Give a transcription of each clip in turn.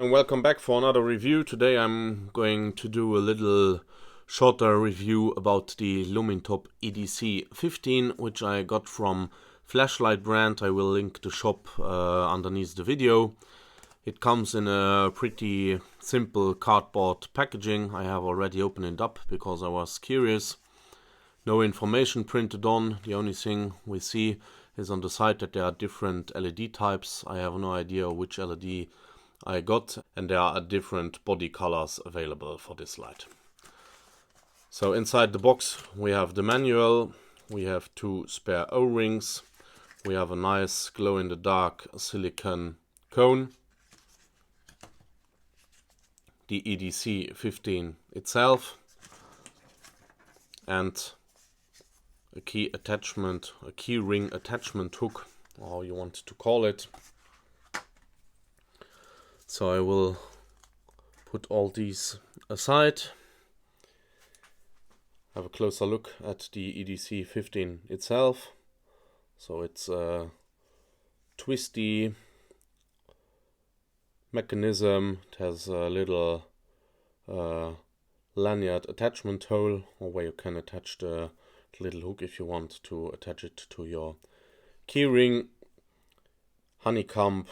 And welcome back for another review. Today I'm going to do a little shorter review about the LUMINTOP EDC 15, which I got from Flashlightbrand. I will link the shop underneath the video. It comes in a pretty simple cardboard packaging. I have already opened it up because I was curious. No information printed on. The only thing we see is on the side that there are different LED types. I have no idea which LED I got, and there are different body colors available for this light. So inside the box we have the manual, we have two spare O-rings, we have a nice glow-in-the-dark silicone cone, the EDC 15 itself, and a key attachment, a key ring attachment hook, or how you want to call it. So I will put all these aside, have a closer look at the EDC 15 itself. So it's a twisty mechanism. It has a little lanyard attachment hole, or where you can attach the little hook if you want to attach it to your keyring. Honeycomb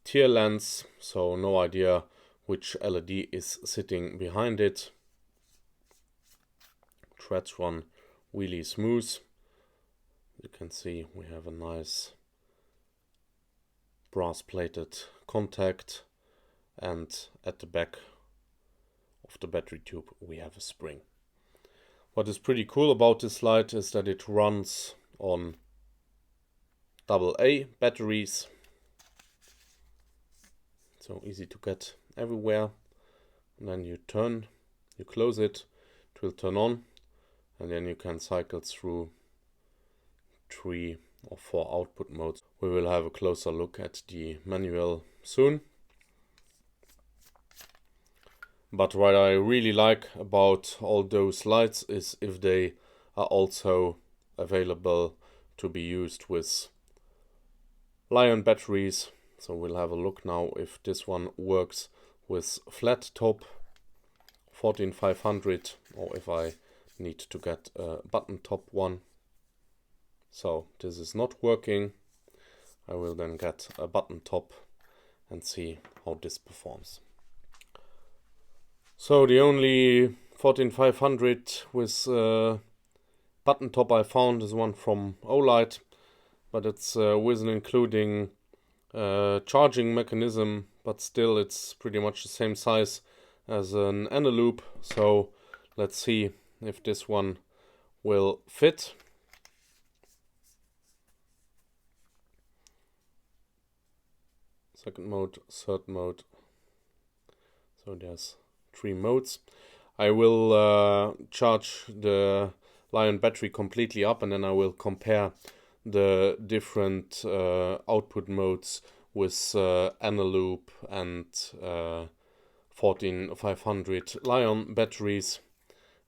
Tir Lens, so no idea which LED is sitting behind it. Threads run really smooth. You can see we have a nice brass plated contact, and at the back of the battery tube we have a spring. What is pretty cool about this light is that it runs on AA batteries. So easy to get everywhere. And then you close it, it will turn on, and then you can cycle through 3 or 4 output modes. We will have a closer look at the manual soon. But what I really like about all those lights is if they are also available to be used with Liion batteries. So we'll have a look now if this one works with flat top 14500, or if I need to get a button top one. So this is not working. I will then get a button top and see how this performs. So the only 14500 with button top I found is one from Olight, but it's with an including charging mechanism, but still it's pretty much the same size as an eneloop. So let's see if this one will fit. Second mode, third mode. So there's 3 modes. I will charge the Liion battery completely up, and then I will compare the different output modes with eneloop and 14500 Liion batteries,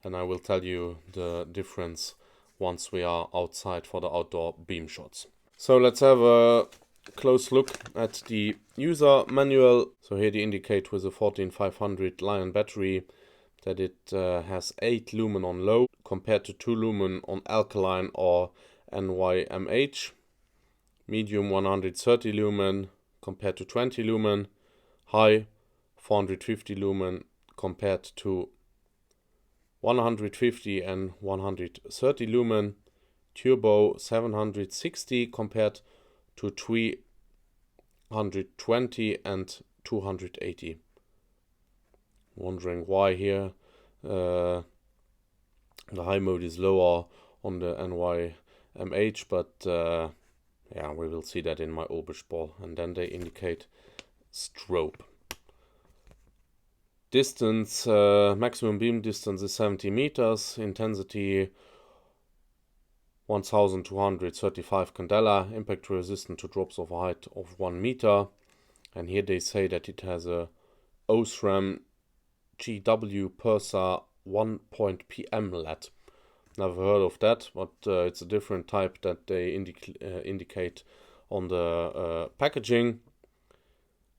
and I will tell you the difference once we are outside for the outdoor beam shots. So let's have a close look at the user manual. So here they indicate with a 14500 Liion battery that it has 8 lumen on low compared to 2 lumen on alkaline or NYMH, medium 130 lumen compared to 20 lumen, high 450 lumen compared to 150 and 130 lumen, turbo 760 compared to 320 and 280. Wondering why here the high mode is lower on the NYMH, but yeah, we will see that in my ulbrichtball. And then they indicate strobe. Distance, maximum beam distance is 70 meters, intensity 1235 candela, impact resistant to drops of a height of 1 meter. And here they say that it has a OSRAM GW PUSRA 1.PM LED. Never heard of that, but it's a different type that they indicate on the packaging.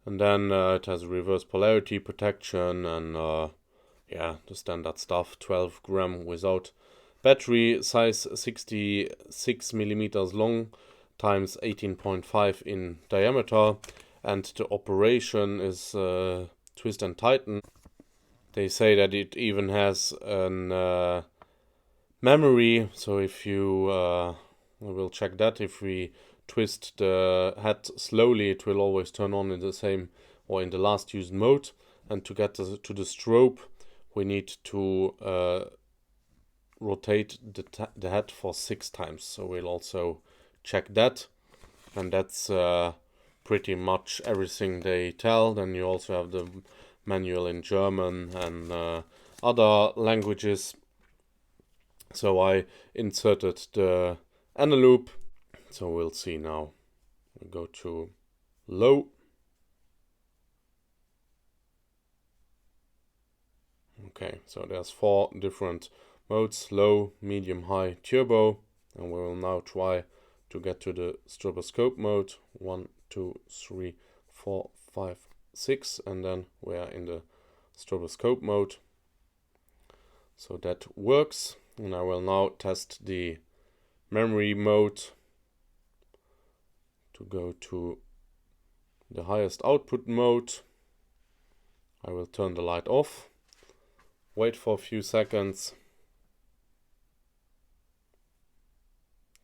And then it has reverse polarity protection and yeah, the standard stuff. 12 gram without battery, size 66 millimeters long times 18.5 in diameter, and the operation is twist and tighten. They say that it even has an memory, so if you we will check that. If we twist the head slowly, it will always turn on in the same or in the last used mode. And to get to the strobe, we need to rotate the head for 6 times. So we'll also check that, and that's pretty much everything they tell. Then you also have the manual in German and other languages. So I inserted the envelope. So we'll see now. We go to low. Okay, so there's 4 different modes: low, medium, high, turbo. And we will now try to get to the stroboscope mode. 1, 2, 3, 4, 5, 6, and then we are in the stroboscope mode. So that works. And I will now test the memory mode. To go to the highest output mode, I will turn the light off, wait for a few seconds,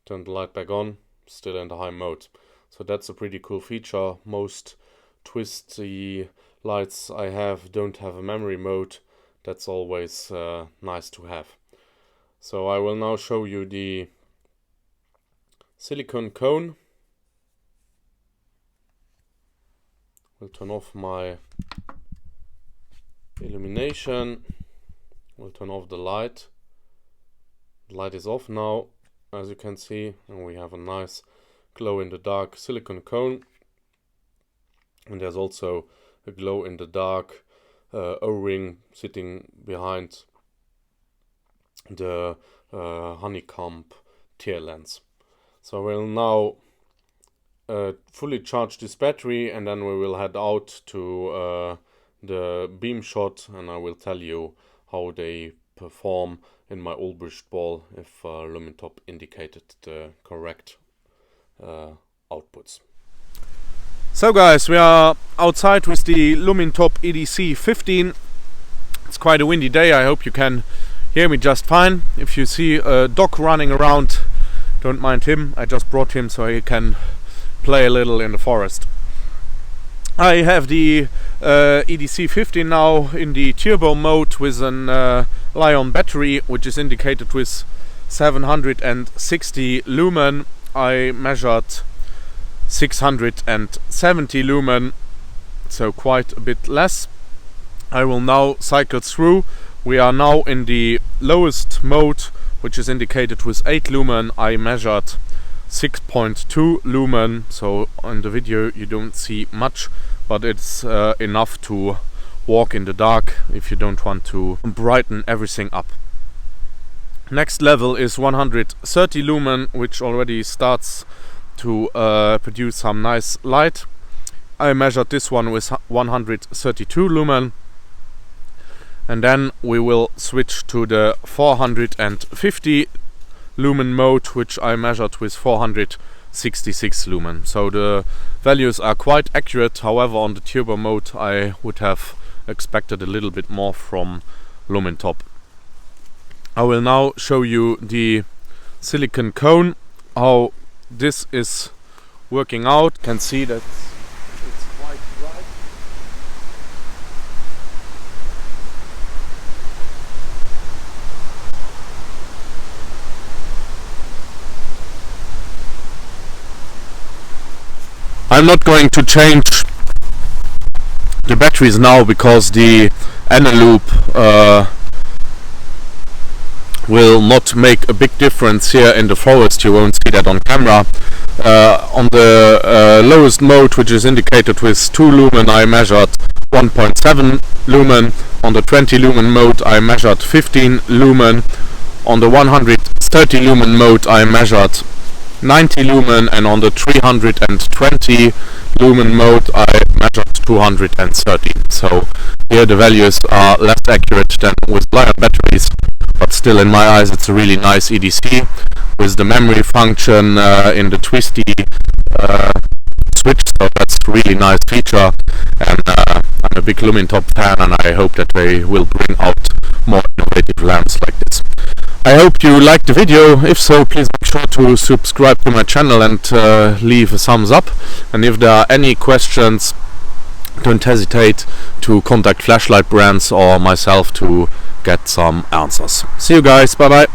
turn the light back on, still in the high mode. So that's a pretty cool feature. Most twisty lights I have don't have a memory mode. That's always nice to have. So I will now show you the silicone cone. We'll turn off my illumination. We'll turn off the light. The light is off now, as you can see, and we have a nice glow in the dark silicone cone. And there's also a glow in the dark O-ring sitting behind the honeycomb Tir Lens. So we'll now fully charge this battery, and then we will head out to the Beamshot, and I will tell you how they perform in my ulbrichtball if LUMINTOP indicated the correct outputs. So guys, we are outside with the LUMINTOP EDC 15. It's quite a windy day. I hope you can hear me just fine. If you see a dog running around, don't mind him. I just brought him so he can play a little in the forest. I have the EDC 15 now in the turbo mode with an Liion battery, which is indicated with 760 lumen. I measured 670 lumen, so quite a bit less. I will now cycle through. We are now in the lowest mode, which is indicated with 8 lumen. I measured 6.2 lumen, so on the video you don't see much, but it's enough to walk in the dark if you don't want to brighten everything up. Next level is 130 lumen, which already starts to produce some nice light. I measured this one with 132 lumen, and then we will switch to the 450 lumen mode, which I measured with 466 lumen. So the values are quite accurate. However, on the turbo mode I would have expected a little bit more from LUMINTOP. I will now show you the silicon cone, how this is working out. You can see that it's quite bright. I'm not going to change the batteries now because the envelope will not make a big difference here in the forest. You won't see that on camera. On the lowest mode, which is indicated with 2 lumen, I measured 1.7 lumen. On the 20 lumen mode I measured 15 lumen. On the 130 lumen mode I measured 90 lumen, and on the 320 lumen mode I measured 213. So here the values are less accurate than with Liion batteries, but still in my eyes it's a really nice EDC with the memory function in the twisty switch, so that's a really nice feature, and I'm a big LUMINTOP fan, and I hope that they will bring out more innovative lamps like this. I hope you liked the video. If so, please make sure to subscribe to my channel and leave a thumbs up, and if there are any questions, don't hesitate to contact Flashlightbrand or myself to get some answers. See you guys, bye bye.